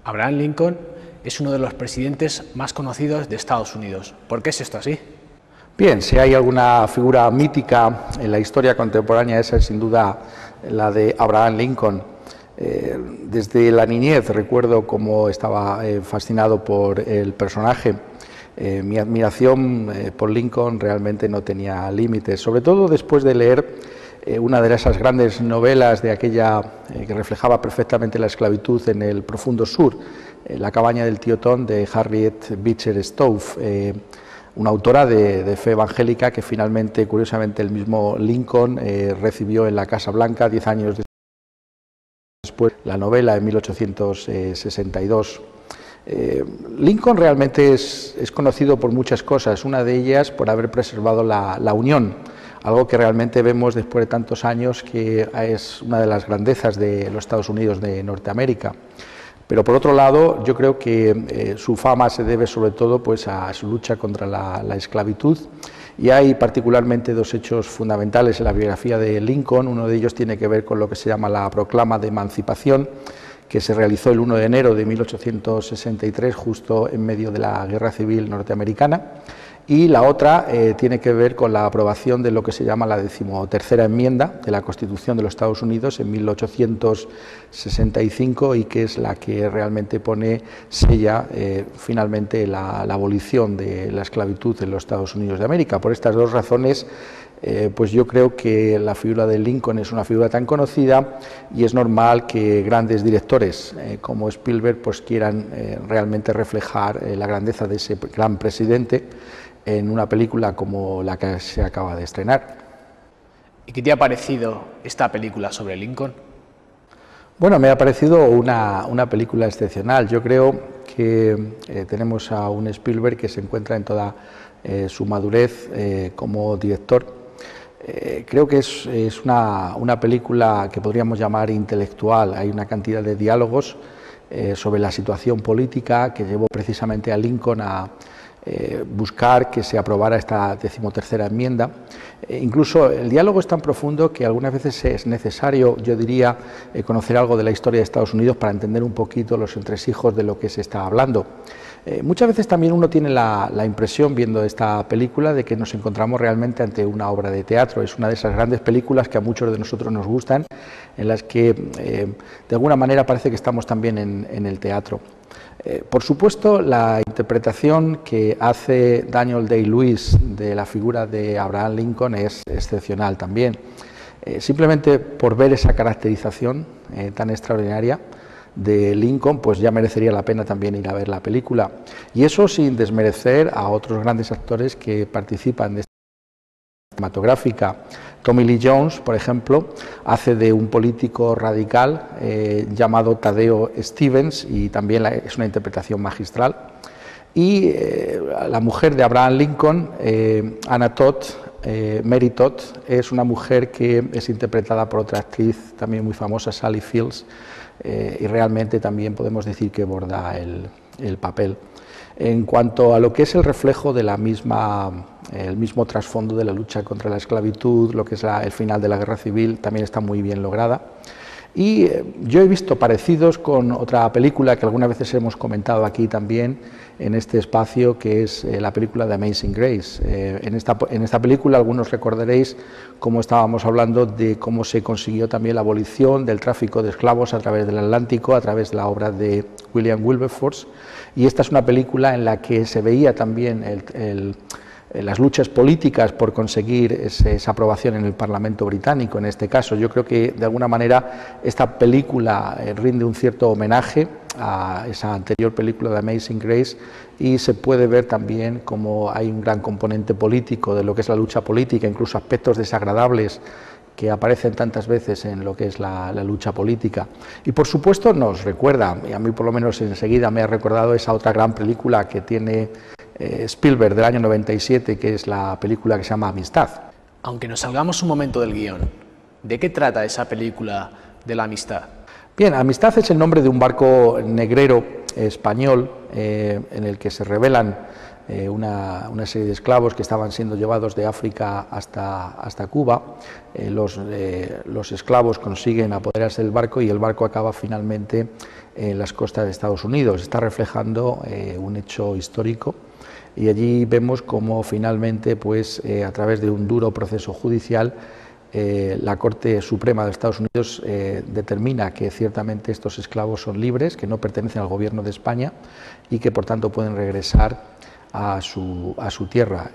Abraham Lincoln es uno de los presidentes más conocidos de Estados Unidos. ¿Por qué es esto así? Bien, si hay alguna figura mítica en la historia contemporánea, esa es sin duda la de Abraham Lincoln. Desde la niñez recuerdo cómo estaba fascinado por el personaje. Mi admiración por Lincoln realmente no tenía límites, sobre todo después de leer una de esas grandes novelas de aquella que reflejaba perfectamente la esclavitud en el profundo sur, La cabaña del tío Tom, de Harriet Beecher Stowe, una autora de fe evangélica que finalmente, curiosamente, el mismo Lincoln recibió en la Casa Blanca 10 años después, la novela en 1862. Lincoln realmente es conocido por muchas cosas, una de ellas por haber preservado la unión, algo que realmente vemos después de tantos años que es una de las grandezas de los Estados Unidos de Norteamérica. Pero por otro lado, yo creo que su fama se debe sobre todo pues, a su lucha contra la esclavitud, y hay particularmente dos hechos fundamentales en la biografía de Lincoln. Uno de ellos tiene que ver con lo que se llama la Proclama de Emancipación, que se realizó el 1 de enero de 1863, justo en medio de la Guerra Civil norteamericana, y la otra tiene que ver con la aprobación de lo que se llama la 13ª enmienda de la Constitución de los Estados Unidos en 1865, y que es la que realmente sella finalmente la abolición de la esclavitud en los Estados Unidos de América. Por estas dos razones, pues yo creo que la figura de Lincoln es una figura tan conocida, y es normal que grandes directores como Spielberg pues quieran realmente reflejar la grandeza de ese gran presidente en una película como la que se acaba de estrenar. ¿Y qué te ha parecido esta película sobre Lincoln? Bueno, me ha parecido una película excepcional. Yo creo que tenemos a un Spielberg que se encuentra en toda su madurez como director. Creo que es una película que podríamos llamar intelectual. Hay una cantidad de diálogos sobre la situación política que llevó precisamente a Lincoln a buscar que se aprobara esta 13ª enmienda. Incluso el diálogo es tan profundo que algunas veces es necesario, yo diría, conocer algo de la historia de Estados Unidos para entender un poquito los entresijos de lo que se está hablando. Muchas veces también uno tiene la impresión, viendo esta película, de que nos encontramos realmente ante una obra de teatro. Es una de esas grandes películas que a muchos de nosotros nos gustan, en las que de alguna manera parece que estamos también en el teatro. Por supuesto, la interpretación que hace Daniel Day-Lewis de la figura de Abraham Lincoln es excepcional también. Simplemente por ver esa caracterización tan extraordinaria de Lincoln, pues ya merecería la pena también ir a ver la película. Y eso sin desmerecer a otros grandes actores que participan de esta cinematográfica. Tommy Lee Jones, por ejemplo, hace de un político radical llamado Tadeo Stevens, y también es una interpretación magistral. Y la mujer de Abraham Lincoln, Anna Todd, Mary Todd, es una mujer que es interpretada por otra actriz también muy famosa, Sally Fields, y realmente también podemos decir que borda el papel. En cuanto a lo que es el reflejo de el mismo trasfondo de la lucha contra la esclavitud, lo que es el final de la Guerra Civil, también está muy bien lograda. Y yo he visto parecidos con otra película que algunas veces hemos comentado aquí también en este espacio, que es la película de Amazing Grace. En esta película algunos recordaréis cómo estábamos hablando de cómo se consiguió también la abolición del tráfico de esclavos a través del Atlántico, a través de la obra de William Wilberforce, y esta es una película en la que se veía también las luchas políticas por conseguir esa aprobación en el Parlamento británico. En este caso, yo creo que de alguna manera esta película rinde un cierto homenaje a esa anterior película de Amazing Grace, y se puede ver también cómo hay un gran componente político de lo que es la lucha política, incluso aspectos desagradables que aparecen tantas veces en lo que es la lucha política. Y por supuesto nos recuerda, y a mí por lo menos enseguida me ha recordado esa otra gran película que tiene Spielberg del año 97, que es la película que se llama Amistad. Aunque nos salgamos un momento del guión, ¿de qué trata esa película de la amistad? Bien, Amistad es el nombre de un barco negrero español en el que se revelan una serie de esclavos que estaban siendo llevados de África hasta Cuba. Los esclavos consiguen apoderarse del barco y el barco acaba finalmente en las costas de Estados Unidos. Está reflejando un hecho histórico y allí vemos cómo finalmente, pues, a través de un duro proceso judicial, la Corte Suprema de Estados Unidos determina que ciertamente estos esclavos son libres, que no pertenecen al gobierno de España y que por tanto pueden regresar a su tierra.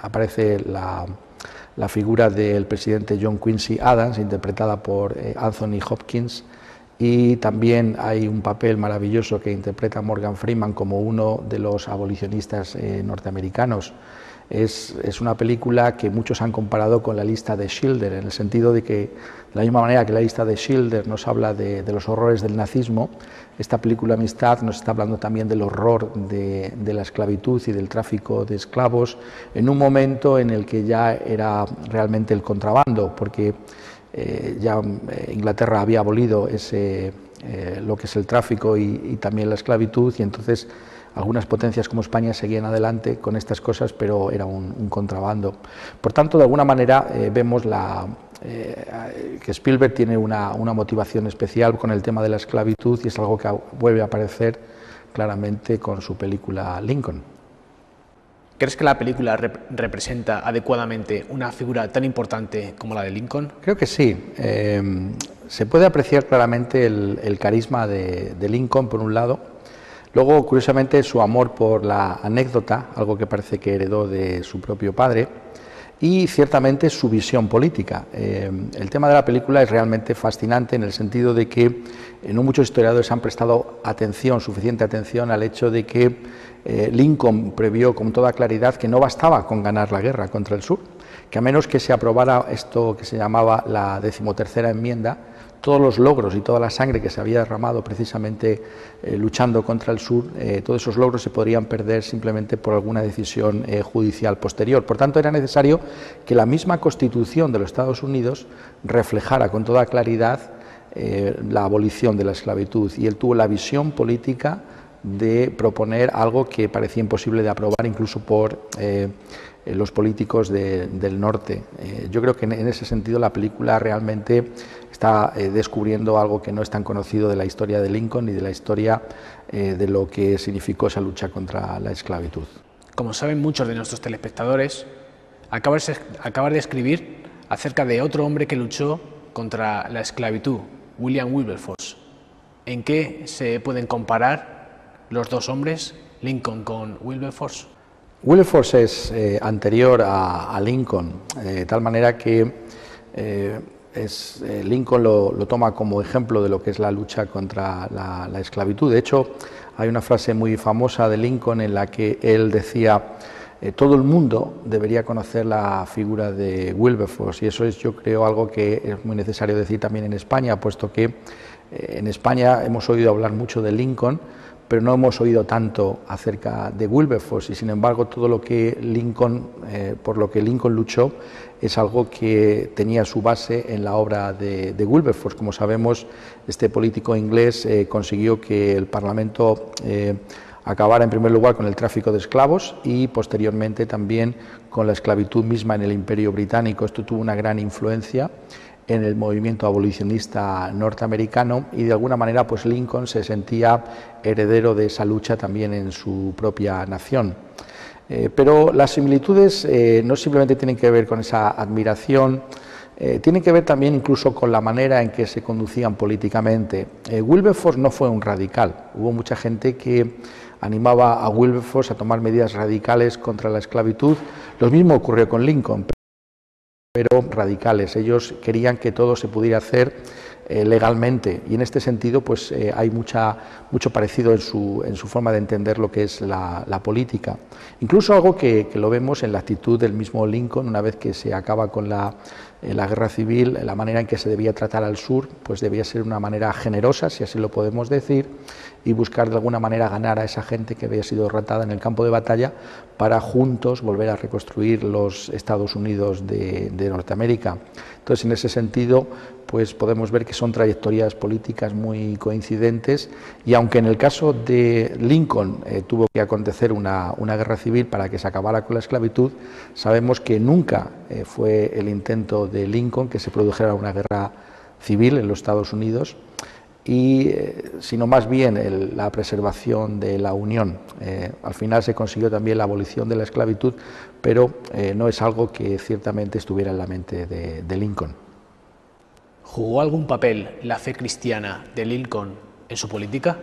Aparece la figura del presidente John Quincy Adams, interpretada por Anthony Hopkins, y también hay un papel maravilloso que interpreta Morgan Freeman como uno de los abolicionistas norteamericanos. Es una película que muchos han comparado con la lista de Schindler, en el sentido de que, de la misma manera que la lista de Schindler nos habla de los horrores del nazismo, esta película Amistad nos está hablando también del horror de la esclavitud y del tráfico de esclavos, en un momento en el que ya era realmente el contrabando, porque ya Inglaterra había abolido lo que es el tráfico y también la esclavitud, y entonces algunas potencias como España seguían adelante con estas cosas, pero era un contrabando. Por tanto, de alguna manera vemos que Spielberg tiene una motivación especial con el tema de la esclavitud, y es algo que vuelve a aparecer claramente con su película Lincoln. ¿Crees que la película representa adecuadamente una figura tan importante como la de Lincoln? Creo que sí. Se puede apreciar claramente el carisma de Lincoln, por un lado. Luego, curiosamente, su amor por la anécdota, algo que parece que heredó de su propio padre, y ciertamente su visión política. El tema de la película es realmente fascinante en el sentido de que no muchos historiadores han prestado suficiente atención al hecho de que Lincoln previó con toda claridad que no bastaba con ganar la guerra contra el sur, que a menos que se aprobara esto que se llamaba la 13ª enmienda, todos los logros y toda la sangre que se había derramado precisamente luchando contra el sur, todos esos logros se podrían perder simplemente por alguna decisión judicial posterior. Por tanto, era necesario que la misma Constitución de los Estados Unidos reflejara con toda claridad la abolición de la esclavitud, y él tuvo la visión política de proponer algo que parecía imposible de aprobar incluso por los políticos del norte. Yo creo que en ese sentido la película realmente está descubriendo algo que no es tan conocido de la historia de Lincoln y de la historia de lo que significó esa lucha contra la esclavitud. Como saben muchos de nuestros telespectadores, acabas de escribir acerca de otro hombre que luchó contra la esclavitud, William Wilberforce. ¿En qué se pueden comparar los dos hombres, Lincoln con Wilberforce? Wilberforce es anterior a Lincoln, de tal manera que Lincoln lo toma como ejemplo de lo que es la lucha contra la esclavitud. De hecho, hay una frase muy famosa de Lincoln en la que él decía: todo el mundo debería conocer la figura de Wilberforce, y eso es, yo creo, algo que es muy necesario decir también en España, puesto que en España hemos oído hablar mucho de Lincoln, pero no hemos oído tanto acerca de Wilberforce, y sin embargo todo lo que por lo que Lincoln luchó es algo que tenía su base en la obra de Wilberforce. Como sabemos, este político inglés consiguió que el Parlamento acabara en primer lugar con el tráfico de esclavos y posteriormente también con la esclavitud misma en el Imperio Británico. Esto tuvo una gran influencia en el movimiento abolicionista norteamericano, y de alguna manera pues Lincoln se sentía heredero de esa lucha también en su propia nación. Pero las similitudes no simplemente tienen que ver con esa admiración, tienen que ver también incluso con la manera en que se conducían políticamente. Wilberforce no fue un radical, hubo mucha gente que animaba a Wilberforce a tomar medidas radicales contra la esclavitud. Lo mismo ocurrió con Lincoln, pero radicales. Ellos querían que todo se pudiera hacer legalmente, y en este sentido pues hay mucho parecido en su forma de entender lo que es la política. Incluso algo que lo vemos en la actitud del mismo Lincoln una vez que se acaba con la guerra civil. La manera en que se debía tratar al sur pues debía ser una manera generosa, si así lo podemos decir, y buscar de alguna manera ganar a esa gente que había sido derrotada en el campo de batalla para juntos volver a reconstruir los Estados Unidos de Norteamérica. Entonces, en ese sentido, pues podemos ver que son trayectorias políticas muy coincidentes, y aunque en el caso de Lincoln tuvo que acontecer una guerra civil para que se acabara con la esclavitud, sabemos que nunca fue el intento de Lincoln que se produjera una guerra civil en los Estados Unidos. y sino más bien la preservación de la unión. Al final se consiguió también la abolición de la esclavitud, pero no es algo que ciertamente estuviera en la mente de Lincoln. ¿Jugó algún papel la fe cristiana de Lincoln en su política?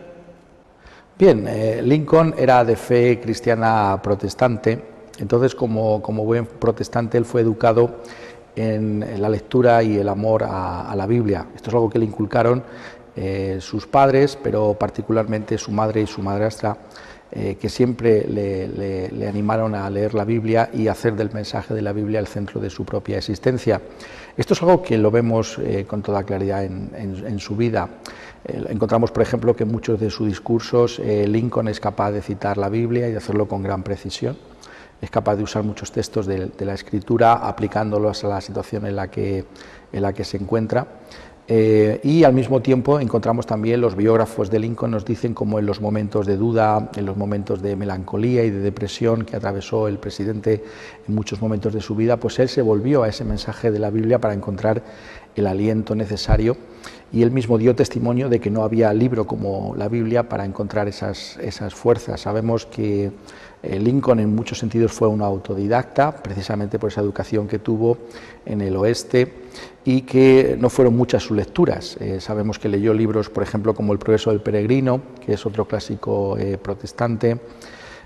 Bien, Lincoln era de fe cristiana protestante, entonces como buen protestante él fue educado en la lectura y el amor a la Biblia. Esto es algo que le inculcaron sus padres, pero particularmente su madre y su madrastra, que siempre le animaron a leer la Biblia y hacer del mensaje de la Biblia el centro de su propia existencia. Esto es algo que lo vemos con toda claridad en su vida. Encontramos, por ejemplo, que en muchos de sus discursos Lincoln es capaz de citar la Biblia y de hacerlo con gran precisión. Es capaz de usar muchos textos de la Escritura aplicándolos a la situación en la que se encuentra. Y al mismo tiempo encontramos también, los biógrafos de Lincoln nos dicen cómo en los momentos de duda, en los momentos de melancolía y de depresión que atravesó el presidente en muchos momentos de su vida, pues él se volvió a ese mensaje de la Biblia para encontrar el aliento necesario, y él mismo dio testimonio de que no había libro como la Biblia para encontrar esas fuerzas. Sabemos que Lincoln en muchos sentidos fue un autodidacta, precisamente por esa educación que tuvo en el oeste, y que no fueron muchas sus lecturas. Sabemos que leyó libros, por ejemplo, como El progreso del peregrino, que es otro clásico protestante.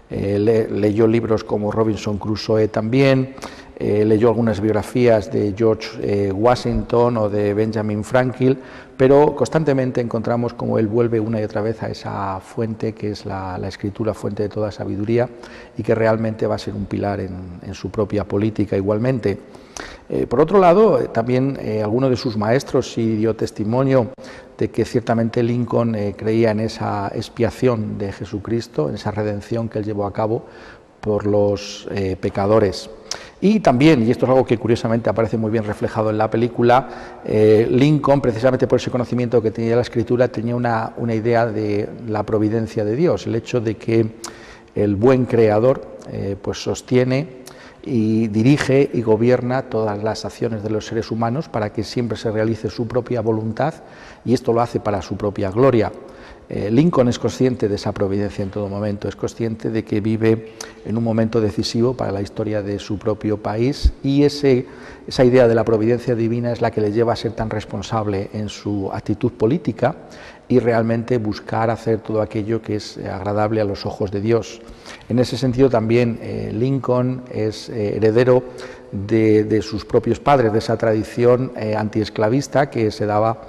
Leyó libros como Robinson Crusoe también. Leyó algunas biografías de George Washington o de Benjamin Franklin, pero constantemente encontramos cómo él vuelve una y otra vez a esa fuente que es la Escritura, fuente de toda sabiduría, y que realmente va a ser un pilar en su propia política igualmente. Por otro lado, también alguno de sus maestros sí dio testimonio de que ciertamente Lincoln creía en esa expiación de Jesucristo, en esa redención que él llevó a cabo por los pecadores. Y también, y esto es algo que curiosamente aparece muy bien reflejado en la película, Lincoln, precisamente por ese conocimiento que tenía de la Escritura, tenía una idea de la providencia de Dios, el hecho de que el buen creador pues sostiene y dirige y gobierna todas las acciones de los seres humanos para que siempre se realice su propia voluntad, y esto lo hace para su propia gloria. Lincoln es consciente de esa providencia en todo momento, es consciente de que vive en un momento decisivo para la historia de su propio país, y esa idea de la providencia divina es la que le lleva a ser tan responsable en su actitud política y realmente buscar hacer todo aquello que es agradable a los ojos de Dios. En ese sentido también Lincoln es heredero de sus propios padres, de esa tradición antiesclavista que se daba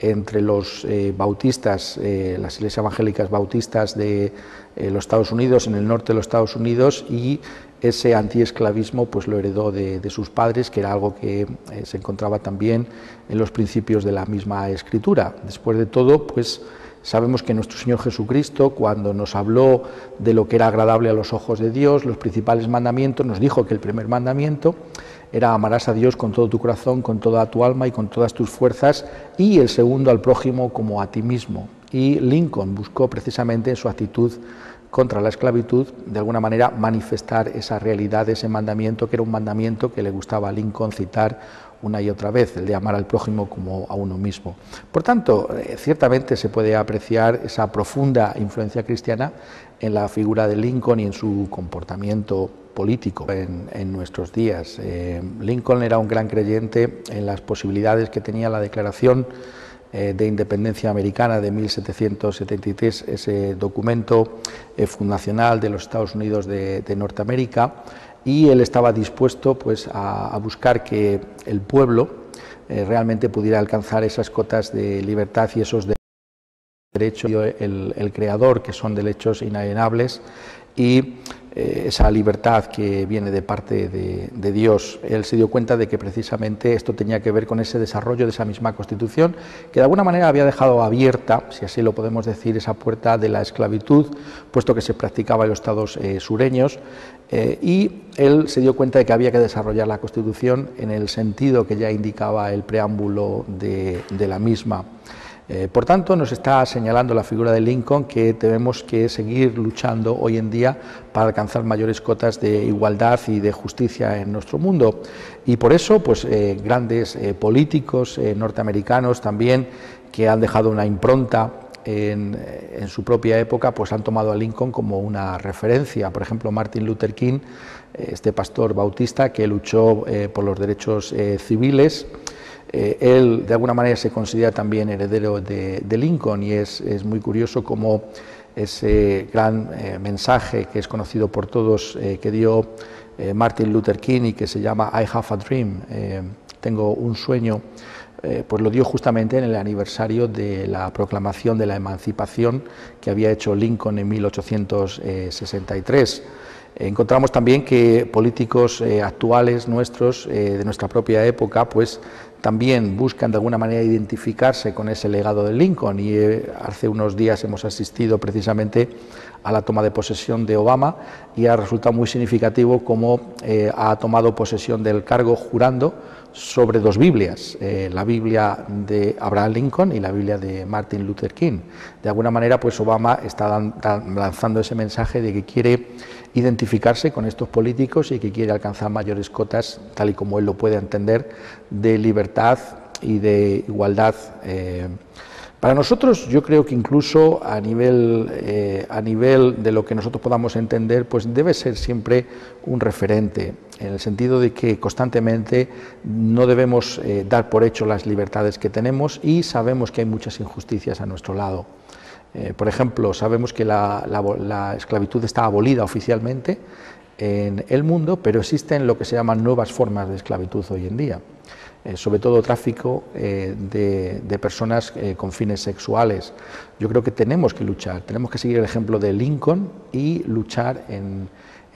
entre los bautistas, las iglesias evangélicas bautistas de los Estados Unidos, en el norte de los Estados Unidos, y ese antiesclavismo pues lo heredó de sus padres, que era algo que se encontraba también en los principios de la misma Escritura. Después de todo, pues sabemos que nuestro Señor Jesucristo, cuando nos habló de lo que era agradable a los ojos de Dios, los principales mandamientos, nos dijo que el primer mandamiento era: amarás a Dios con todo tu corazón, con toda tu alma y con todas tus fuerzas, y el segundo al prójimo como a ti mismo. Y Lincoln buscó precisamente en su actitud contra la esclavitud, de alguna manera, manifestar esa realidad, ese mandamiento, que era un mandamiento que le gustaba a Lincoln citar una y otra vez, el de amar al prójimo como a uno mismo. Por tanto, ciertamente se puede apreciar esa profunda influencia cristiana en la figura de Lincoln y en su comportamiento político en nuestros días. Lincoln era un gran creyente en las posibilidades que tenía la Declaración de Independencia Americana de 1773, ese documento fundacional de los Estados Unidos de Norteamérica, y él estaba dispuesto pues a buscar que el pueblo realmente pudiera alcanzar esas cotas de libertad y esos derechos el creador, que son derechos inalienables, y esa libertad que viene de parte de Dios. Él se dio cuenta de que precisamente esto tenía que ver con ese desarrollo de esa misma Constitución, que de alguna manera había dejado abierta, si así lo podemos decir, esa puerta de la esclavitud, puesto que se practicaba en los estados sureños, y él se dio cuenta de que había que desarrollar la Constitución en el sentido que ya indicaba el preámbulo de la misma. Por tanto, nos está señalando la figura de Lincoln que tenemos que seguir luchando hoy en día para alcanzar mayores cotas de igualdad y de justicia en nuestro mundo. Y por eso, pues grandes políticos norteamericanos también que han dejado una impronta en su propia época, pues han tomado a Lincoln como una referencia. Por ejemplo, Martin Luther King, este pastor bautista que luchó por los derechos civiles, él de alguna manera se considera también heredero de Lincoln, y es muy curioso cómo ese gran mensaje que es conocido por todos que dio Martin Luther King y que se llama I have a dream, tengo un sueño, pues lo dio justamente en el aniversario de la proclamación de la emancipación que había hecho Lincoln en 1863. Encontramos también que políticos actuales nuestros, de nuestra propia época, pues también buscan de alguna manera identificarse con ese legado de Lincoln, y hace unos días hemos asistido precisamente a la toma de posesión de Obama, y ha resultado muy significativo cómo ha tomado posesión del cargo jurando sobre dos Biblias, la Biblia de Abraham Lincoln y la Biblia de Martin Luther King. De alguna manera, pues Obama está lanzando ese mensaje de que quiere identificarse con estos políticos y que quiere alcanzar mayores cotas, tal y como él lo puede entender, de libertad y de igualdad. Para nosotros, yo creo que incluso a nivel de lo que nosotros podamos entender, pues debe ser siempre un referente, en el sentido de que constantemente no debemos dar por hecho las libertades que tenemos, y sabemos que hay muchas injusticias a nuestro lado. Por ejemplo, sabemos que la esclavitud está abolida oficialmente en el mundo, pero existen lo que se llaman nuevas formas de esclavitud hoy en día, sobre todo tráfico de personas con fines sexuales. Yo creo que tenemos que luchar, tenemos que seguir el ejemplo de Lincoln y luchar en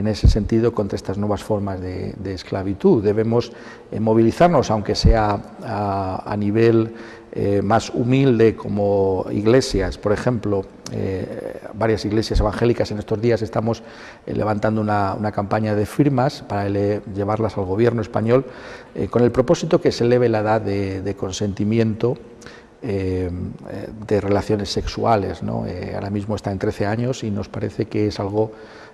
ese sentido contra estas nuevas formas de esclavitud. Debemos movilizarnos, aunque sea a nivel más humilde, como iglesias. Por ejemplo, varias iglesias evangélicas en estos días estamos levantando una campaña de firmas para llevarlas al gobierno español, con el propósito que se eleve la edad de consentimiento de relaciones sexuales, ¿no? Ahora mismo está en 13 años y nos parece que es algo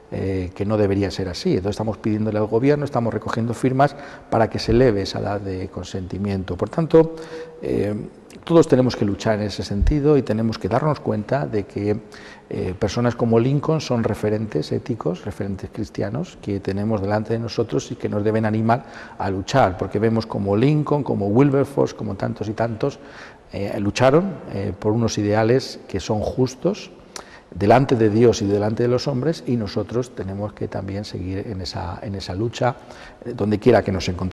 que no debería ser así. Entonces estamos pidiéndole al gobierno, estamos recogiendo firmas para que se eleve esa edad de consentimiento. Por tanto, todos tenemos que luchar en ese sentido, y tenemos que darnos cuenta de que personas como Lincoln son referentes éticos, referentes cristianos que tenemos delante de nosotros y que nos deben animar a luchar, porque vemos como Lincoln, como Wilberforce, como tantos y tantos lucharon por unos ideales que son justos delante de Dios y delante de los hombres, y nosotros tenemos que también seguir en esa lucha donde quiera que nos encontremos.